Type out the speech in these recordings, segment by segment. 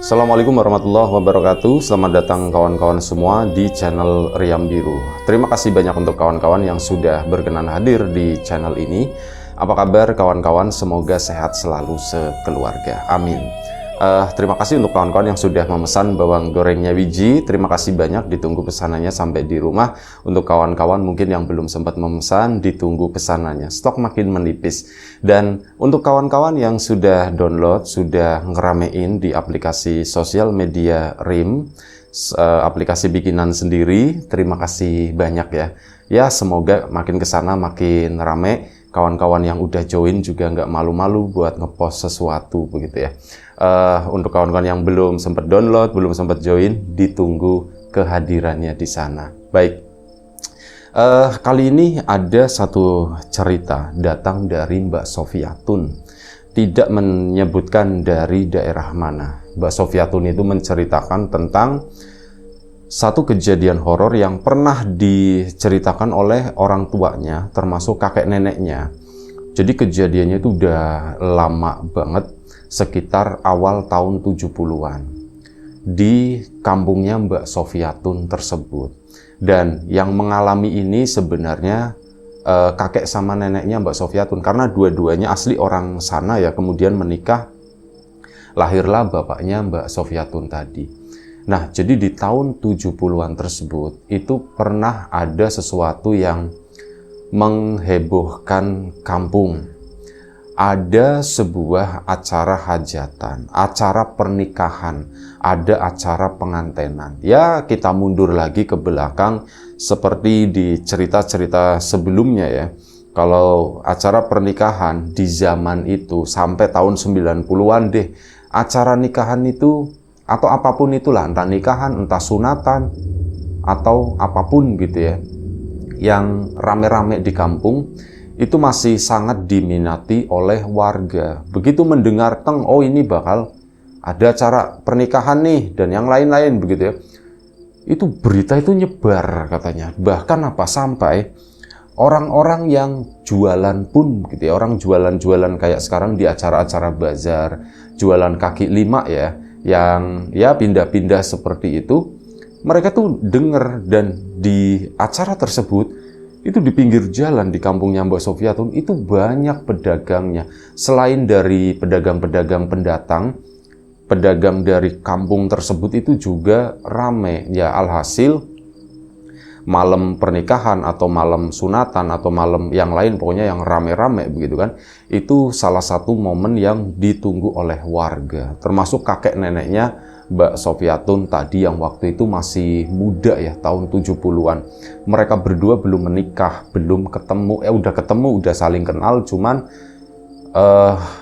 Assalamualaikum warahmatullahi wabarakatuh. Selamat datang kawan-kawan semua di channel Riam Biru. Terima kasih banyak untuk kawan-kawan yang sudah berkenan hadir di channel ini. Apa kabar kawan-kawan? Semoga sehat selalu sekeluarga. Amin. Terima kasih untuk kawan-kawan yang sudah memesan bawang gorengnya Wiji. Terima kasih banyak, ditunggu pesanannya sampai di rumah. Untuk kawan-kawan mungkin yang belum sempat memesan, ditunggu pesanannya. Stok makin menipis. Dan untuk kawan-kawan yang sudah download, sudah ngeramein di aplikasi sosial media RIM, aplikasi bikinan sendiri, terima kasih banyak ya. Ya, semoga makin kesana makin rame. Kawan-kawan yang udah join juga nggak malu-malu buat ngepost sesuatu begitu ya. Untuk kawan-kawan yang belum sempat download, belum sempat join, ditunggu kehadirannya di sana. Baik, kali ini ada satu cerita datang dari Mbak Sofiatun. Tidak menyebutkan dari daerah mana. Mbak Sofiatun itu menceritakan tentang satu kejadian horor yang pernah diceritakan oleh orang tuanya, termasuk kakek neneknya. Jadi kejadiannya itu udah lama banget, sekitar awal tahun 70-an. Di kampungnya Mbak Sofiatun tersebut. Dan yang mengalami ini sebenarnya kakek sama neneknya Mbak Sofiatun. Karena dua-duanya asli orang sana ya, kemudian menikah, lahirlah bapaknya Mbak Sofiatun tadi. Nah, jadi di tahun 70-an tersebut, itu pernah ada sesuatu yang menghebohkan kampung. Ada sebuah acara hajatan, acara pernikahan, ada acara pengantenan. Ya, kita mundur lagi ke belakang seperti di cerita-cerita sebelumnya ya. Kalau acara pernikahan di zaman itu sampai tahun 90-an deh, acara nikahan itu atau apapun itulah, entah nikahan, entah sunatan, atau apapun gitu ya, yang rame-rame di kampung, itu masih sangat diminati oleh warga. Begitu mendengar oh ini bakal ada acara pernikahan nih, dan yang lain-lain begitu ya, itu berita itu nyebar katanya. Bahkan sampai orang-orang yang jualan pun gitu ya, orang jualan-jualan kayak sekarang di acara-acara bazar, jualan kaki lima ya, yang ya pindah-pindah seperti itu, mereka tuh dengar. Dan di acara tersebut itu di pinggir jalan di kampungnya Mbak Sofiatun itu banyak pedagangnya. Selain dari pedagang-pedagang pendatang, pedagang dari kampung tersebut itu juga rame ya. Alhasil malam pernikahan atau malam sunatan atau malam yang lain, pokoknya yang rame-rame begitu kan, itu salah satu momen yang ditunggu oleh warga, termasuk kakek neneknya Mbak Sofiatun tadi yang waktu itu masih muda ya, tahun 70-an. Mereka berdua belum menikah, belum ketemu, udah ketemu, udah saling kenal, cuman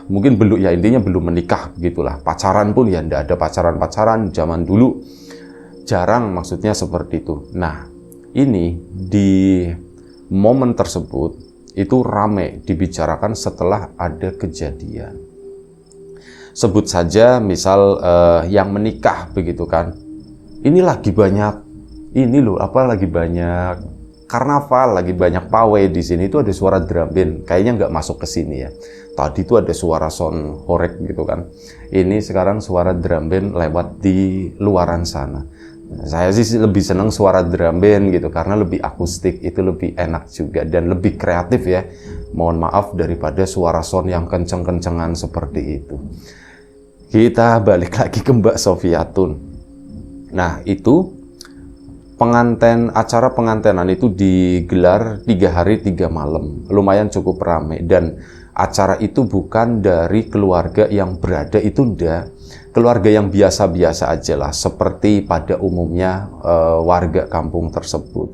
mungkin belum ya, intinya belum menikah begitulah. Pacaran pun ya enggak ada pacaran-pacaran zaman dulu, jarang, maksudnya seperti itu. Nah, ini di momen tersebut itu rame dibicarakan setelah ada kejadian. Sebut saja misal yang menikah begitu kan. Ini lagi banyak lagi banyak karnaval, lagi banyak pawai di sini. Itu ada suara drum band, kayaknya nggak masuk ke sini ya. Tadi itu ada suara sound horeg gitu kan. Ini sekarang suara drum band lewat di luaran sana. Saya sih lebih senang suara drum band gitu, karena lebih akustik, itu lebih enak juga dan lebih kreatif ya. Mohon maaf daripada suara sound yang kenceng-kencengan seperti itu. Kita balik lagi ke Mbak Sofiatun. Nah, itu acara pengantenan itu digelar 3 hari 3 malam. Lumayan cukup ramai, dan acara itu bukan dari keluarga yang berada, itu enggak. Keluarga yang biasa-biasa aja lah, seperti pada umumnya warga kampung tersebut.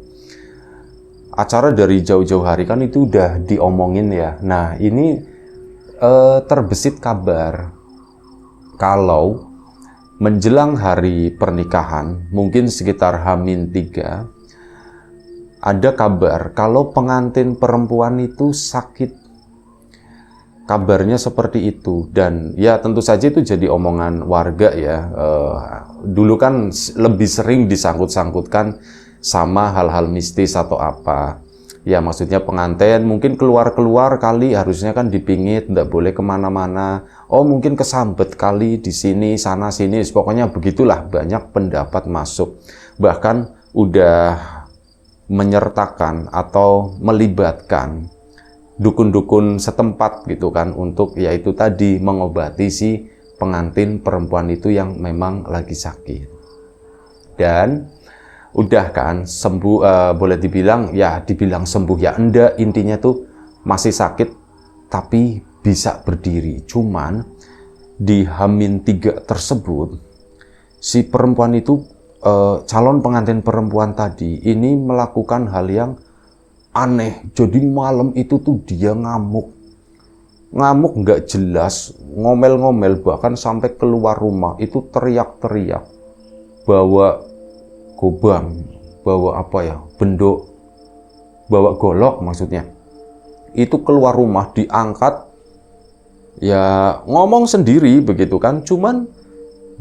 Acara dari jauh-jauh hari kan itu udah diomongin ya. Nah, ini terbesit kabar kalau menjelang hari pernikahan, mungkin sekitar H-3, ada kabar kalau pengantin perempuan itu sakit. Kabarnya seperti itu, dan ya tentu saja itu jadi omongan warga ya. Dulu kan lebih sering disangkut-sangkutkan sama hal-hal mistis atau apa. Ya maksudnya pengantin mungkin keluar-keluar kali, harusnya kan dipingit, nggak boleh kemana-mana. Oh mungkin kesambet kali di sini, sana sini, pokoknya begitulah, banyak pendapat masuk. Bahkan udah menyertakan atau melibatkan dukun-dukun setempat gitu kan, untuk yaitu tadi mengobati si pengantin perempuan itu yang memang lagi sakit. Dan udah kan sembuh, boleh dibilang ya, dibilang sembuh ya enggak, intinya tuh masih sakit tapi bisa berdiri. Cuman di H-3 tersebut si perempuan itu, calon pengantin perempuan tadi ini melakukan hal yang aneh. Jadi malam itu tuh dia ngamuk nggak jelas, ngomel-ngomel, bahkan sampai keluar rumah itu teriak-teriak, bawa gobang, bawa apa ya, bendok, bawa golok maksudnya. Itu keluar rumah diangkat, ya ngomong sendiri begitu kan. Cuman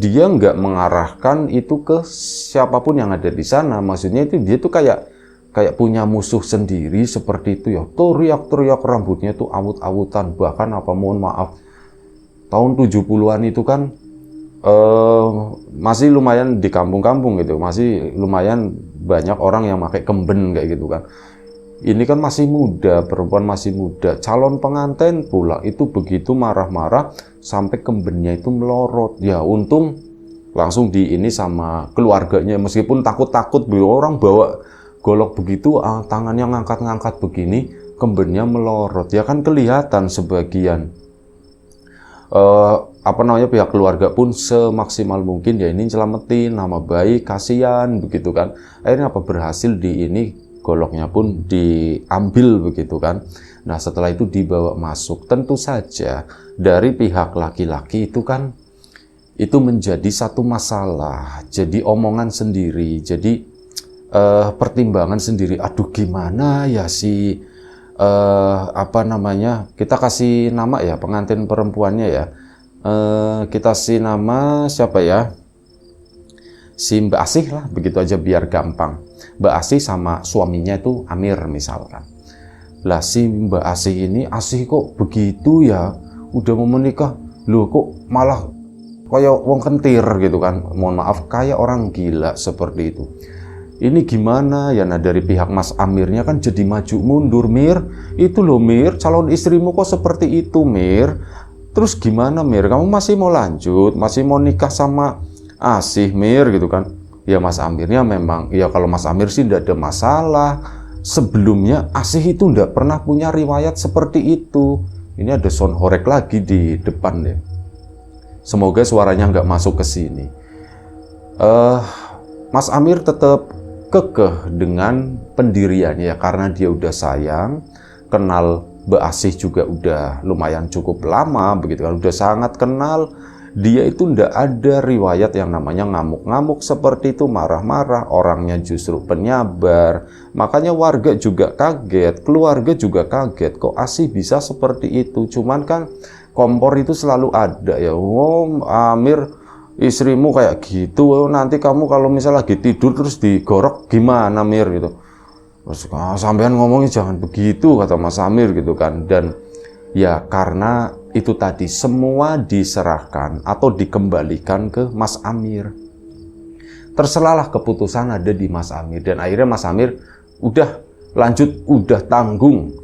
dia nggak mengarahkan itu ke siapapun yang ada di sana. Maksudnya itu dia tuh kayak punya musuh sendiri seperti itu ya. Teriak-teriak, rambutnya tuh awut-awutan. Bahkan apa, mohon maaf, tahun 70-an itu kan masih lumayan di kampung-kampung gitu, masih lumayan banyak orang yang pakai kemben kayak gitu kan. Ini kan masih muda, perempuan masih muda, calon pengantin pula, itu begitu marah-marah sampai kembennya itu melorot. Ya untung langsung di ini sama keluarganya, meskipun takut-takut, orang bawa golok begitu, tangannya ngangkat-ngangkat begini, kembennya melorot. Ya kan kelihatan sebagian. Pihak keluarga pun semaksimal mungkin ya ini nyelamatin nama baik, kasihan begitu kan. Akhirnya berhasil di ini, goloknya pun diambil begitu kan. Nah setelah itu dibawa masuk. Tentu saja dari pihak laki-laki itu kan, itu menjadi satu masalah, jadi omongan sendiri, jadi pertimbangan sendiri. Aduh gimana ya si kita kasih nama ya pengantin perempuannya ya, kita kasih nama siapa ya, si Mbak Asih lah, begitu aja biar gampang. Mbak Asih sama suaminya itu Amir misalkan. Lah si Mbak Asih ini, Asih kok begitu ya, udah mau menikah, loh kok malah kayak wong kentir gitu kan, mohon maaf, kayak orang gila seperti itu. Ini gimana ya? Nah dari pihak Mas Amirnya kan jadi maju mundur, Mir, itu loh Mir, calon istrimu kok seperti itu Mir. Terus gimana Mir, kamu masih mau lanjut, masih mau nikah sama Asih Mir gitu kan. Ya Mas Amirnya memang, ya kalau Mas Amir sih tidak ada masalah. Sebelumnya Asih itu tidak pernah punya riwayat seperti itu. Ini ada sound horek lagi di depan deh. Semoga suaranya nggak masuk ke sini. Mas Amir tetap kekeh dengan pendiriannya karena dia udah sayang, kenal Mbak Asih juga udah lumayan cukup lama begitu kan, udah sangat kenal. Dia itu ndak ada riwayat yang namanya ngamuk-ngamuk seperti itu, marah-marah, orangnya justru penyabar. Makanya warga juga kaget, keluarga juga kaget, kok Asih bisa seperti itu. Cuman kan kompor itu selalu ada ya. Oh Amir, istrimu kayak gitu, nanti kamu kalau misalnya lagi tidur terus digorok gimana Mir gitu. Terus sampean ngomongnya jangan begitu, kata Mas Amir gitu kan. Dan ya karena itu tadi semua diserahkan atau dikembalikan ke Mas Amir. Terserahlah, keputusan ada di Mas Amir. Dan akhirnya Mas Amir udah lanjut, udah tanggung.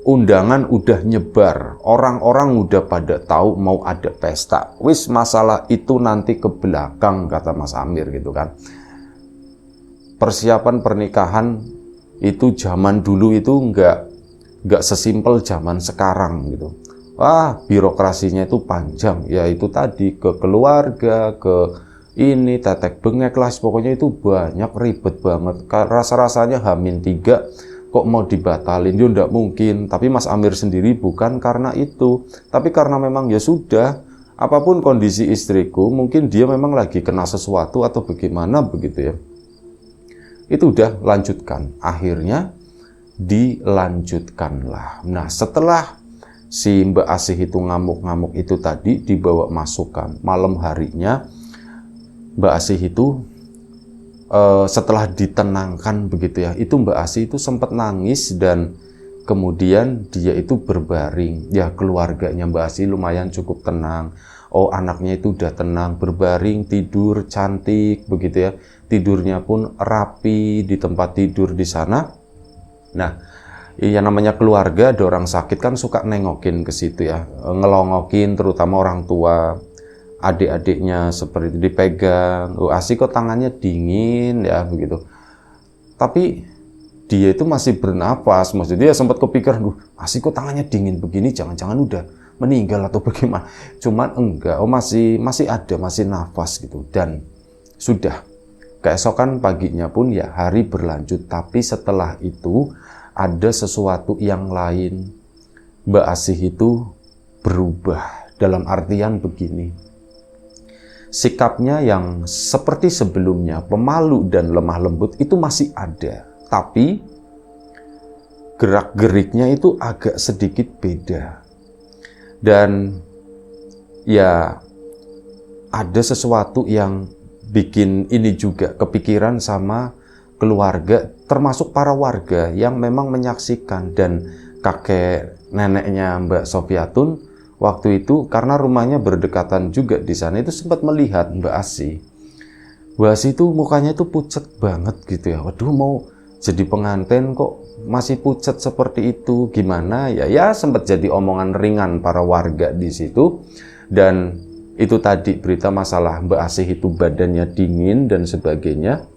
Undangan udah nyebar, orang-orang udah pada tahu mau ada pesta. Wis masalah itu nanti ke belakang, kata Mas Amir gitu kan. Persiapan pernikahan itu zaman dulu itu nggak sesimpel zaman sekarang gitu. Birokrasinya itu panjang, ya itu tadi ke keluarga, ke ini tetek bengek lah, pokoknya itu banyak, ribet banget. Rasa-rasanya H-3 kok mau dibatalin, ya enggak mungkin. Tapi Mas Amir sendiri bukan karena itu, tapi karena memang ya sudah, apapun kondisi istriku, mungkin dia memang lagi kena sesuatu atau bagaimana begitu ya. Itu udah lanjutkan, akhirnya dilanjutkanlah. Nah setelah si Mbak Asih itu ngamuk-ngamuk itu tadi dibawa masukkan, malam harinya Mbak Asih itu setelah ditenangkan begitu ya, itu Mbak Asih itu sempat nangis dan kemudian dia itu berbaring. Ya, keluarganya Mbak Asih lumayan cukup tenang. Oh, anaknya itu udah tenang, berbaring, tidur cantik begitu ya. Tidurnya pun rapi di tempat tidur di sana. Nah, ya namanya keluarga, ada orang sakit kan suka nengokin ke situ ya, ngelongokin terutama orang tua. Adik-adiknya seperti itu dipegang. Oh, Asih kok tangannya dingin ya begitu. Tapi dia itu masih bernapas. Maksudnya dia sempat kepikiran, Asih kok tangannya dingin begini, jangan-jangan udah meninggal atau bagaimana. Cuman enggak, oh masih ada, masih nafas gitu. Dan sudah, keesokan paginya pun ya hari berlanjut. Tapi setelah itu ada sesuatu yang lain. Mbak Asih itu berubah dalam artian begini. Sikapnya yang seperti sebelumnya, pemalu dan lemah lembut itu masih ada. Tapi gerak-geriknya itu agak sedikit beda. Dan ya ada sesuatu yang bikin ini juga kepikiran sama keluarga, termasuk para warga yang memang menyaksikan. Dan kakek neneknya Mbak Sofiatun waktu itu karena rumahnya berdekatan juga di sana itu sempat melihat Mbak Asih. Mbak Asih itu mukanya itu pucat banget gitu ya. Waduh, mau jadi pengantin kok masih pucat seperti itu, gimana ya? Ya sempat jadi omongan ringan para warga di situ. Dan itu tadi berita masalah Mbak Asih itu badannya dingin dan sebagainya.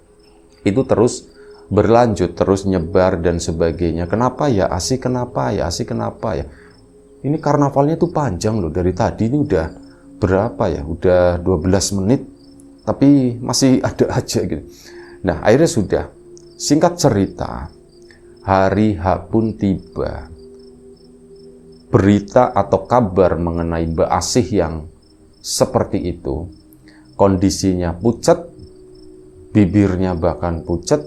Itu terus berlanjut, terus nyebar dan sebagainya. Kenapa ya Asih, kenapa ya Asih, kenapa ya? Ini karnavalnya tuh panjang loh, dari tadi ini udah berapa ya, udah 12 menit, tapi masih ada aja gitu. Nah, akhirnya sudah, singkat cerita, hari H pun tiba. Berita atau kabar mengenai Mbak Asih yang seperti itu, kondisinya pucat, bibirnya bahkan pucat,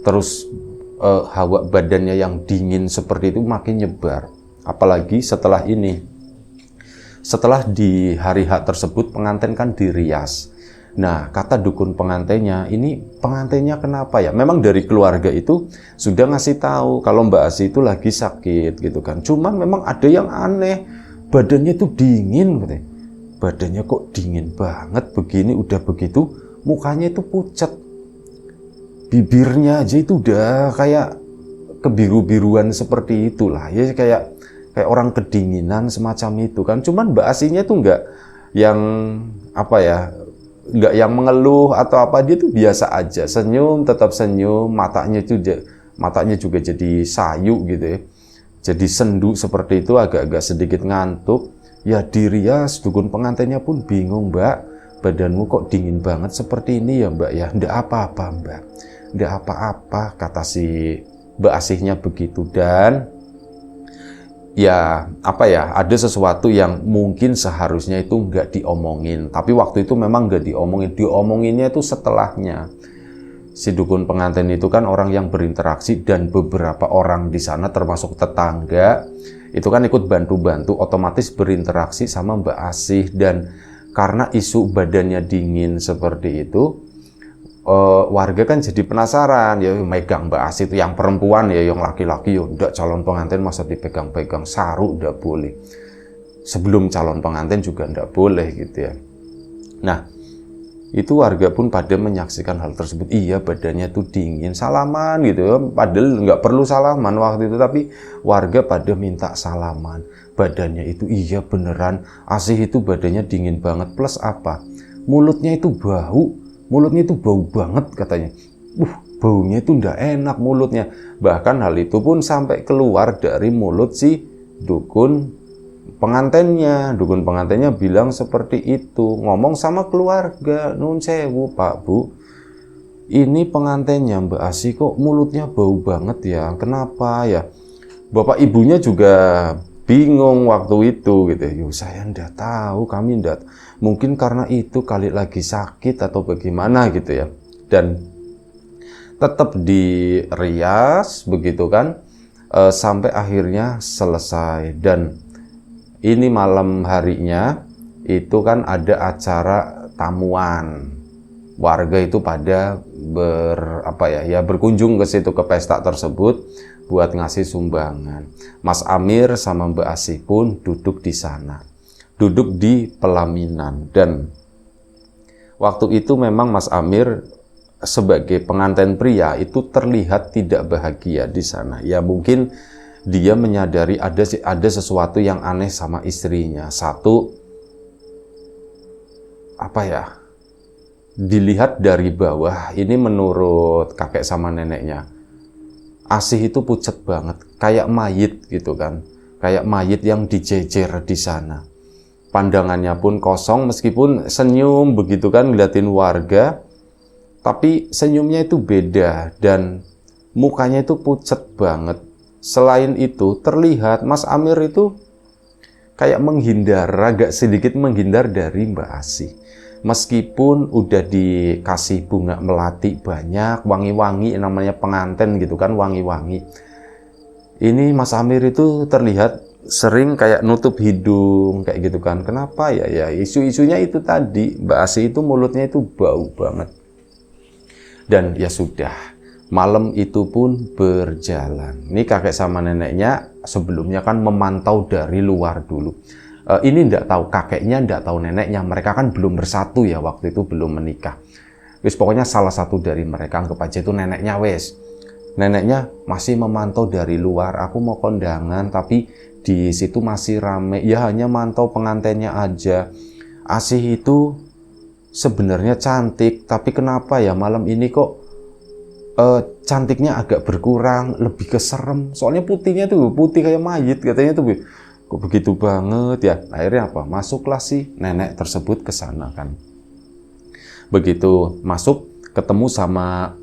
terus hawa badannya yang dingin seperti itu makin nyebar. Apalagi setelah ini, setelah di hari H tersebut pengantin kan dirias. Nah, kata dukun pengantinnya, ini pengantinnya kenapa ya? Memang dari keluarga itu sudah ngasih tahu kalau Mbak Asih itu lagi sakit gitu kan. Cuman memang ada yang aneh, badannya itu dingin katanya. Badannya kok dingin banget begini, udah begitu mukanya itu pucat. Bibirnya aja itu udah kayak kebiru-biruan seperti itulah. Ya kayak orang kedinginan semacam itu kan. Cuman Mbak Asihnya tuh nggak yang apa ya, nggak yang mengeluh atau apa, dia tuh biasa aja, senyum, tetap senyum, matanya juga jadi sayu gitu ya, jadi sendu seperti itu, agak-agak sedikit ngantuk. Ya dirias, dukun pengantinnya pun bingung, Mbak, badanmu kok dingin banget seperti ini ya Mbak ya? Nggak apa-apa Mbak, nggak apa-apa, kata si Mbak Asihnya begitu. Dan ya apa ya, ada sesuatu yang mungkin seharusnya itu nggak diomongin, tapi waktu itu memang nggak diomongin. Diomonginnya itu setelahnya. Si dukun pengantin itu kan orang yang berinteraksi, dan beberapa orang di sana termasuk tetangga itu kan ikut bantu-bantu, otomatis berinteraksi sama Mbak Asih. Dan karena isu badannya dingin seperti itu, warga kan jadi penasaran ya, megang Mbak Asih itu yang perempuan ya, yang laki-laki ya enggak, calon pengantin masa dipegang-pegang, saru enggak boleh, sebelum calon pengantin juga enggak boleh gitu ya. Nah, itu warga pun pada menyaksikan hal tersebut. Iya, badannya tuh dingin, salaman gitu ya, padahal nggak perlu salaman waktu itu, tapi warga pada minta salaman. Badannya itu iya beneran, Asih itu badannya dingin banget, plus apa, mulutnya itu bau. Mulutnya itu bau banget katanya. Baunya itu ndak enak mulutnya. Bahkan hal itu pun sampai keluar dari mulut si dukun pengantinnya. Dukun pengantinnya bilang seperti itu. Ngomong sama keluarga, nun sewu Pak Bu, ini pengantinnya Mbak Asih kok mulutnya bau banget ya. Kenapa ya? Bapak ibunya juga bingung waktu itu gitu. Yo saya ndak tahu, kami ndak, mungkin karena itu kali lagi sakit atau bagaimana gitu ya. Dan tetap dirias begitu kan, sampai akhirnya selesai. Dan ini malam harinya itu kan ada acara tamuan. warga itu pada berkunjung ke situ, ke pesta tersebut buat ngasih sumbangan. Mas Amir sama Mbak Asih pun duduk di sana, duduk di pelaminan. Dan waktu itu memang Mas Amir sebagai pengantin pria itu terlihat tidak bahagia di sana. Ya mungkin dia menyadari ada sesuatu yang aneh sama istrinya. Satu, dilihat dari bawah, ini menurut kakek sama neneknya, Asih itu pucet banget, kayak mayit gitu kan, kayak mayit yang dijejer di sana. Pandangannya pun kosong, meskipun senyum begitu kan ngeliatin warga, tapi senyumnya itu beda dan mukanya itu pucet banget. Selain itu terlihat Mas Amir itu kayak menghindar, agak sedikit menghindar dari Mbak Asih. Meskipun udah dikasih bunga melati banyak, wangi-wangi, namanya pengantin gitu kan, wangi-wangi. Ini Mas Amir itu terlihat sering kayak nutup hidung, kayak gitu kan. Kenapa ya? Ya isu-isunya itu tadi, Mbak Asih itu mulutnya itu bau banget. Dan ya sudah, malam itu pun berjalan. Ini kakek sama neneknya sebelumnya kan memantau dari luar dulu. Ini ndak tahu kakeknya, ndak tahu neneknya, mereka kan belum bersatu ya, waktu itu belum menikah. Wis pokoknya salah satu dari mereka, anggap aja itu neneknya wes. Neneknya masih memantau dari luar, aku mau kondangan tapi di situ masih rame, ya hanya mantau pengantinnya aja. Asih itu sebenarnya cantik, tapi kenapa ya malam ini kok cantiknya agak berkurang, lebih keserem. Soalnya putihnya tuh putih kayak mayit katanya tuh. Kok begitu banget ya? Akhirnya apa? Masuklah si nenek tersebut ke sana kan. Begitu masuk, ketemu sama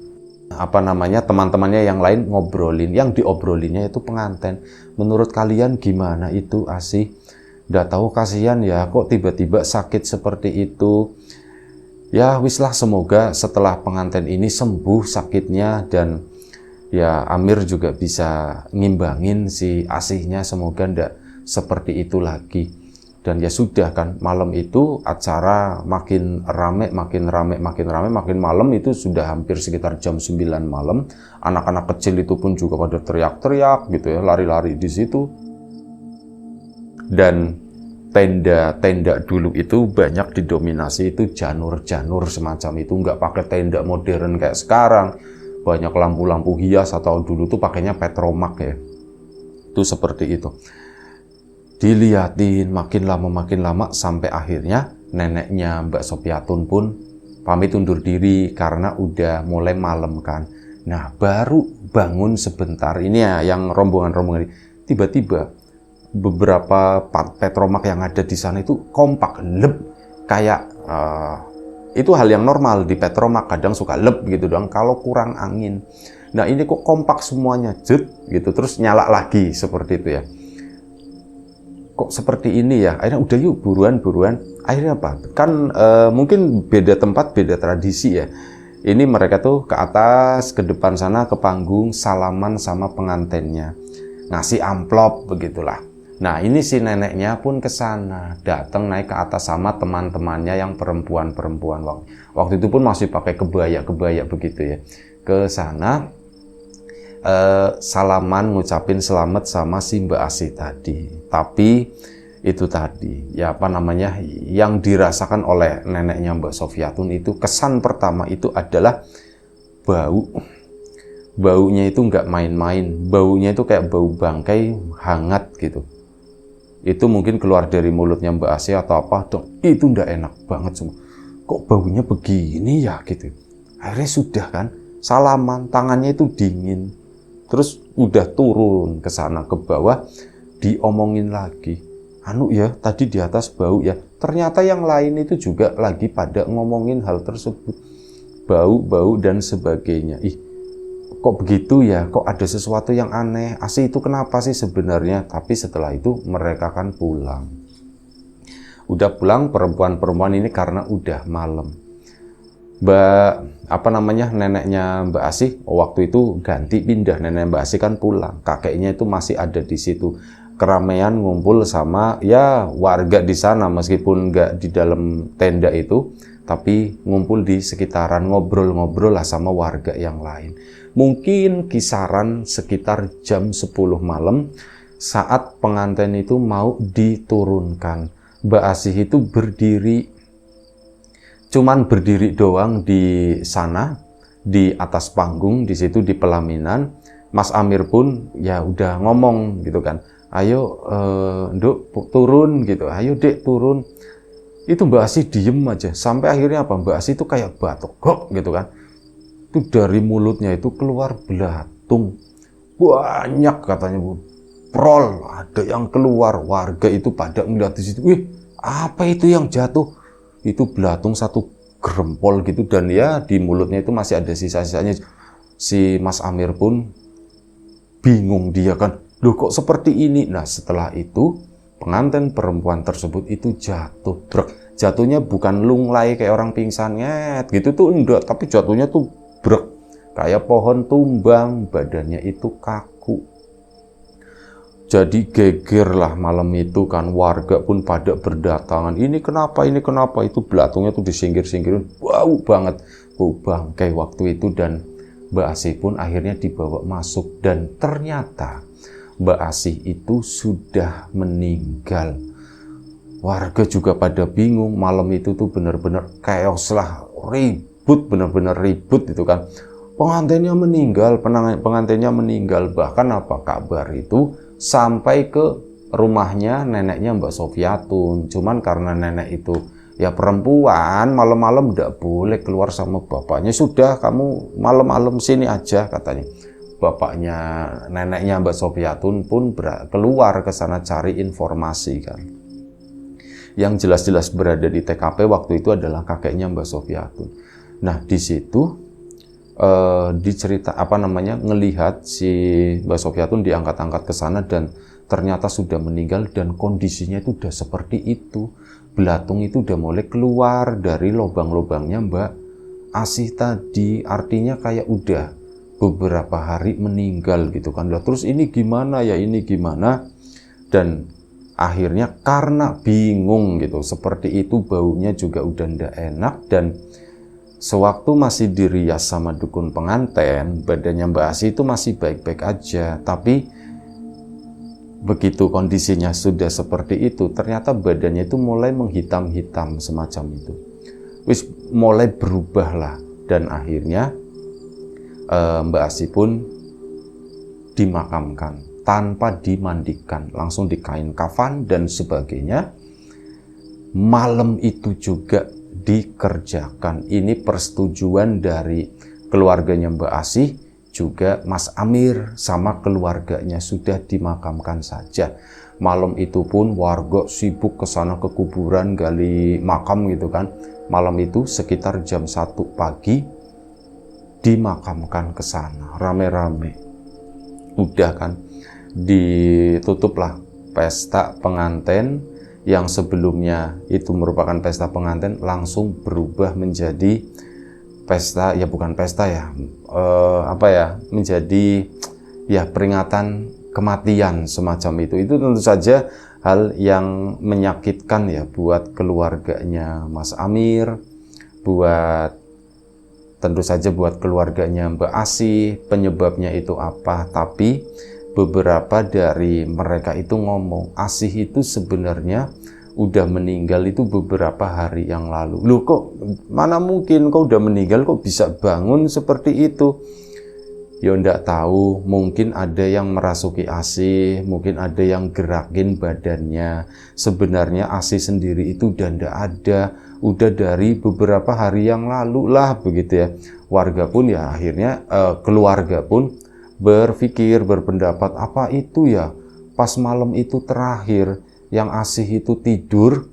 teman-temannya yang lain ngobrolin. Yang diobrolinnya itu pengantin. Menurut kalian gimana itu Asih? Udah tahu kasihan ya, kok tiba-tiba sakit seperti itu. Ya wislah, semoga setelah pengantin ini sembuh sakitnya dan ya Amir juga bisa ngimbangin si Asihnya, semoga ndak seperti itu lagi. Dan ya sudah kan, malam itu acara makin rame, makin malam itu sudah hampir sekitar jam 9 malam. Anak-anak kecil itu pun juga pada teriak-teriak gitu ya, lari-lari di situ. Dan tenda-tenda dulu itu banyak didominasi itu janur-janur semacam itu, nggak pakai tenda modern kayak sekarang. Banyak lampu-lampu hias, atau dulu tuh pakainya petromak ya. Itu seperti itu. Dilihatin makin lama sampai akhirnya neneknya Mbak Sopiatun pun pamit undur diri karena udah mulai malam kan. Nah baru bangun sebentar, ini ya yang rombongan-rombongan ini, tiba-tiba beberapa petromak yang ada di sana itu kompak, leb, kayak itu hal yang normal di petromak, kadang suka leb gitu doang kalau kurang angin. Nah ini kok kompak semuanya, jet gitu, terus nyala lagi seperti itu ya. Kok seperti ini ya, akhirnya udah yuk buruan. Akhirnya apa? Kan mungkin beda tempat, beda tradisi ya. Ini mereka tuh ke atas, ke depan sana, ke panggung, salaman sama pengantinnya, ngasih amplop begitulah. Nah ini si neneknya pun ke sana, datang naik ke atas sama teman-temannya yang perempuan-perempuan. Waktu itu pun masih pakai kebaya begitu ya. Ke sana salaman, ngucapin selamat sama si Mbak Asih tadi. Tapi itu tadi ya yang dirasakan oleh neneknya Mbak Sofiatun itu, kesan pertama itu adalah baunya itu nggak main-main, baunya itu kayak bau bangkai hangat gitu. Itu mungkin keluar dari mulutnya Mbak Asih atau apa dong, itu nggak enak banget semua. Kok baunya begini ya gitu. Akhirnya sudah kan, salaman, tangannya itu dingin. Terus udah turun ke sana ke bawah, diomongin lagi. Anu ya, tadi di atas bau ya. Ternyata yang lain itu juga lagi pada ngomongin hal tersebut. Bau dan sebagainya. Ih, kok begitu ya? Kok ada sesuatu yang aneh? Asih itu kenapa sih sebenarnya? Tapi setelah itu mereka kan pulang. Udah pulang perempuan-perempuan ini karena udah malam. Neneknya Mbak Asih waktu itu ganti pindah, nenek Mbak Asih kan pulang, kakeknya itu masih ada di situ. Keramaian ngumpul sama ya warga di sana, meskipun nggak di dalam tenda itu, tapi ngumpul di sekitaran, ngobrol-ngobrol lah sama warga yang lain. Mungkin kisaran sekitar jam 10 malam saat pengantin itu mau diturunkan. Mbak Asih itu berdiri, cuman berdiri doang di sana, di atas panggung, di situ di pelaminan. Mas Amir pun ya udah ngomong gitu kan, ayo Nduk turun gitu, ayo Dek turun. Itu Mbak Asih diem aja, sampai akhirnya apa, Mbak Asih itu kayak batuk, gok gitu kan. Itu dari mulutnya itu keluar belatung, banyak katanya Bu, prol, ada yang keluar. Warga itu pada ngeliat di situ, wih apa itu yang jatuh? Itu belatung satu gerempol gitu, dan ya di mulutnya itu masih ada sisa-sisanya. Si Mas Amir pun bingung dia kan, loh kok seperti ini? Nah setelah itu pengantin perempuan tersebut itu jatuh, brek. Jatuhnya bukan lunglai kayak orang pingsan nget gitu tuh enggak, tapi jatuhnya tuh brek, kayak pohon tumbang, badannya itu kaku. Jadi geger lah malam itu kan, warga pun pada berdatangan, ini kenapa, itu belatungnya tuh disingkir-singkirin, bau banget, bau bangkai waktu itu. Dan Mbak Asih pun akhirnya dibawa masuk, dan ternyata Mbak Asih itu sudah meninggal. Warga juga pada bingung, malam itu tuh benar-benar chaos lah, ribut, benar-benar ribut itu kan. Pengantinnya meninggal, pengantinnya meninggal, bahkan apa kabar itu sampai ke rumahnya neneknya Mbak Sofiatun. Cuman karena nenek itu ya perempuan, malam-malam tidak boleh keluar sama bapaknya, sudah kamu malam-malam sini aja katanya. Bapaknya neneknya Mbak Sofiatun pun keluar ke sana cari informasi kan. Yang jelas-jelas berada di TKP waktu itu adalah kakeknya Mbak Sofiatun. Nah di situ dicerita ngelihat si Mbak Sofiatun diangkat-angkat ke sana dan ternyata sudah meninggal, dan kondisinya itu udah seperti itu. Belatung itu udah mulai keluar dari lubang-lubangnya Mbak Asih tadi, artinya kayak udah beberapa hari meninggal gitu kan. Lah terus ini gimana ya, ini gimana? Dan akhirnya karena bingung gitu, seperti itu baunya juga udah ndak enak, dan sewaktu masih dirias sama dukun pengantin, badannya Mbak Asih itu masih baik-baik aja. Tapi begitu kondisinya sudah seperti itu, ternyata badannya itu mulai menghitam-hitam semacam itu. Wis mulai berubah lah, dan akhirnya Mbak Asih pun dimakamkan tanpa dimandikan, langsung dikain kafan dan sebagainya. Malam itu juga dikerjakan. Ini persetujuan dari keluarganya Mbak Asih, juga Mas Amir sama keluarganya sudah dimakamkan saja. Malam itu pun warga sibuk ke sana ke kuburan gali makam gitu kan. Malam itu sekitar jam 1 pagi dimakamkan ke sana rame-rame. Udah kan, ditutuplah pesta pengantin yang sebelumnya itu merupakan pesta pengantin, langsung berubah menjadi pesta, ya bukan pesta ya, menjadi ya peringatan kematian semacam itu. Itu tentu saja hal yang menyakitkan ya buat keluarganya Mas Amir, tentu saja buat keluarganya Mbak Asih. Penyebabnya itu apa? Tapi beberapa dari mereka itu ngomong, Asih itu sebenarnya udah meninggal itu beberapa hari yang lalu. Loh kok, mana mungkin kok udah meninggal kok bisa bangun seperti itu? Ya ndak tahu, mungkin ada yang merasuki Asih, mungkin ada yang gerakin badannya. Sebenarnya Asih sendiri itu udah ndak ada, udah dari beberapa hari yang lalu lah begitu ya. Warga pun ya akhirnya keluarga pun berpendapat, apa itu ya, pas malam itu terakhir yang Asih itu tidur,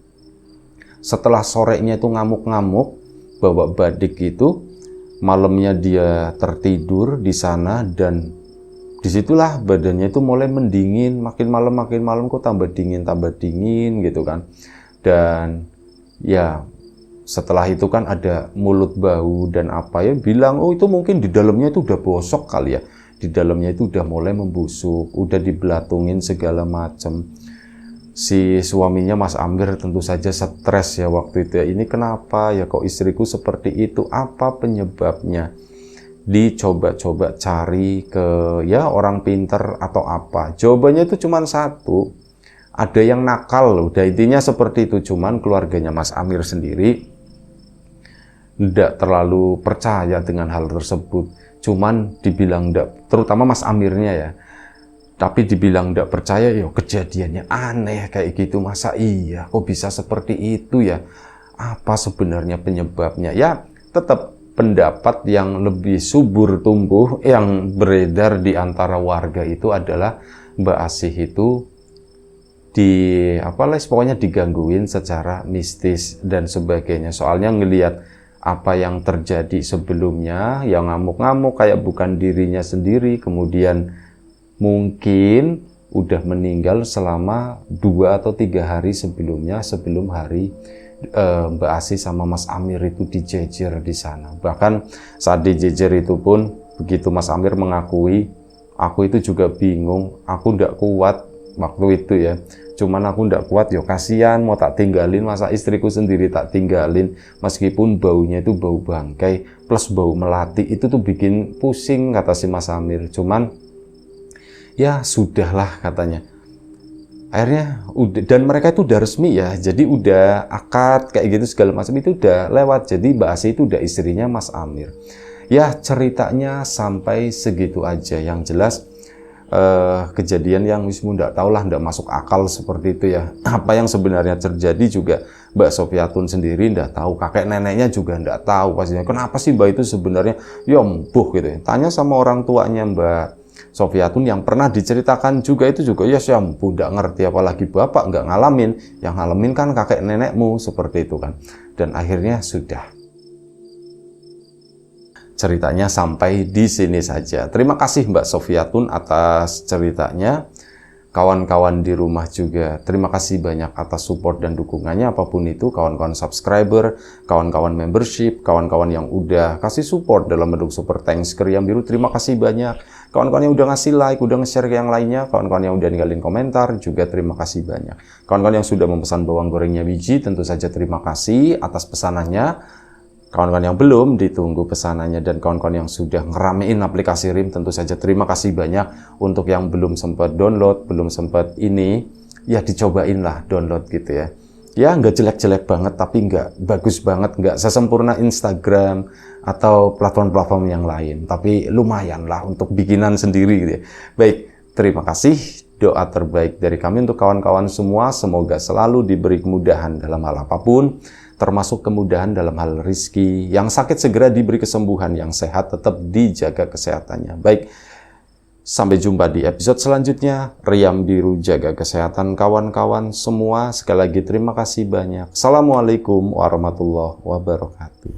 setelah sorenya itu ngamuk-ngamuk bawa badik itu, malamnya dia tertidur di sana, dan disitulah badannya itu mulai mendingin, makin malam kok tambah dingin gitu kan. Dan ya setelah itu kan ada mulut bau dan apa ya, bilang oh itu mungkin di dalamnya itu udah bosok kali ya, di dalamnya itu udah mulai membusuk, udah dibelatungin segala macam. Si suaminya Mas Amir tentu saja stres ya waktu itu ya. Ini kenapa ya kok istriku seperti itu? Apa penyebabnya? Dicoba-coba cari ke ya orang pinter atau apa. Jawabannya itu cuma satu. Ada yang nakal, udah intinya seperti itu. Cuman keluarganya Mas Amir sendiri tidak terlalu percaya dengan hal tersebut. Cuman dibilang tidak, terutama Mas Amirnya ya. Tapi dibilang tidak percaya, ya kejadiannya aneh kayak gitu. Masa iya, kok bisa seperti itu ya? Apa sebenarnya penyebabnya? Ya, tetap pendapat yang lebih subur tumbuh yang beredar di antara warga itu adalah Mbak Asih itu pokoknya digangguin secara mistis dan sebagainya. Soalnya ngelihat apa yang terjadi sebelumnya, yang ngamuk-ngamuk kayak bukan dirinya sendiri, kemudian mungkin udah meninggal selama 2 atau 3 hari sebelumnya, sebelum hari Mbak Asih sama Mas Amir itu dijejer di sana. Bahkan saat dijejer itu pun, begitu Mas Amir mengakui, aku itu juga bingung, aku ndak kuat waktu itu ya. Cuman aku ndak kuat, ya kasihan, mau tak tinggalin, masa istriku sendiri tak tinggalin, meskipun baunya itu bau bangkai plus bau melati, itu tuh bikin pusing, kata si Mas Amir. Cuman ya sudahlah katanya. Akhirnya udah, dan mereka itu udah resmi ya, jadi udah akad kayak gitu segala macam itu udah lewat. Jadi Mbak Asih itu udah istrinya Mas Amir. Ya ceritanya sampai segitu aja. Yang jelas kejadian yang wismu nggak tahu lah, nggak masuk akal seperti itu ya. Apa yang sebenarnya terjadi juga Mbak Sofiatun sendiri nggak tahu, kakek neneknya juga nggak tahu pastinya. Kenapa sih Mbak itu sebenarnya ya embuh gitu ya. Tanya sama orang tuanya Mbak Sofiatun yang pernah diceritakan juga itu juga ya ampun nggak ngerti, apalagi bapak nggak ngalamin, yang ngalamin kan kakek nenekmu seperti itu kan. Dan akhirnya sudah, ceritanya sampai di sini saja. Terima kasih Mbak Sofiatun atas ceritanya. Kawan-kawan di rumah juga, terima kasih banyak atas support dan dukungannya apapun itu. Kawan-kawan subscriber, kawan-kawan membership, kawan-kawan yang udah kasih support dalam bentuk super thanks ke Riam Biru, terima kasih banyak. Kawan-kawan yang udah ngasih like, udah nge-share ke yang lainnya, kawan-kawan yang udah ninggalin komentar juga terima kasih banyak. Kawan-kawan yang sudah memesan bawang gorengnya biji, tentu saja terima kasih atas pesanannya. Kawan-kawan yang belum, ditunggu pesanannya. Dan kawan-kawan yang sudah ngeramein aplikasi RIM, tentu saja terima kasih banyak. Untuk yang belum sempat download, belum sempat ini, ya dicobain lah download gitu ya. Ya nggak jelek-jelek banget, tapi nggak bagus banget, nggak sesempurna Instagram atau platform-platform yang lain. Tapi lumayan lah untuk bikinan sendiri gitu ya. Baik, terima kasih. Doa terbaik dari kami untuk kawan-kawan semua, semoga selalu diberi kemudahan dalam hal apapun, termasuk kemudahan dalam hal rizki, yang sakit segera diberi kesembuhan, yang sehat tetap dijaga kesehatannya. Baik, sampai jumpa di episode selanjutnya. Riam Biru jaga kesehatan kawan-kawan semua. Sekali lagi terima kasih banyak. Assalamualaikum warahmatullahi wabarakatuh.